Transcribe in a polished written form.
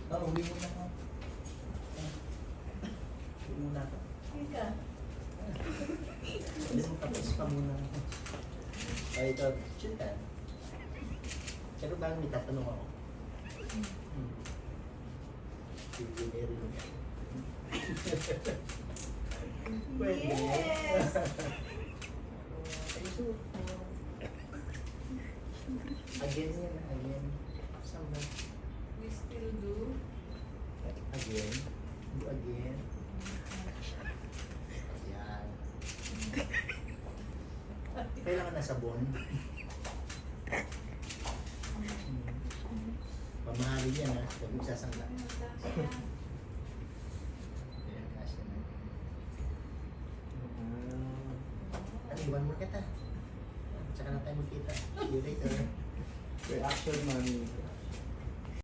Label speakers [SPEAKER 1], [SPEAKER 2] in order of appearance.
[SPEAKER 1] Uwi muna ako. Uwi muna ako.
[SPEAKER 2] Ika.
[SPEAKER 1] Hindi mo tapos pa muna ako. Ay, ito, chita. Pero bakit may tatanong ako? Sige, meron. Pwede.
[SPEAKER 2] Yes!
[SPEAKER 1] Again yan, again. Saan ba?
[SPEAKER 2] We still do.
[SPEAKER 1] Again. Do again. Ayan. Kailangan na sabon. Pamahalin yan ha. Huwag mo sasangla. Ayan, kasya na. Iwan mo kita. Tsaka na tayo magkita. See you later.
[SPEAKER 3] Reaction, mami.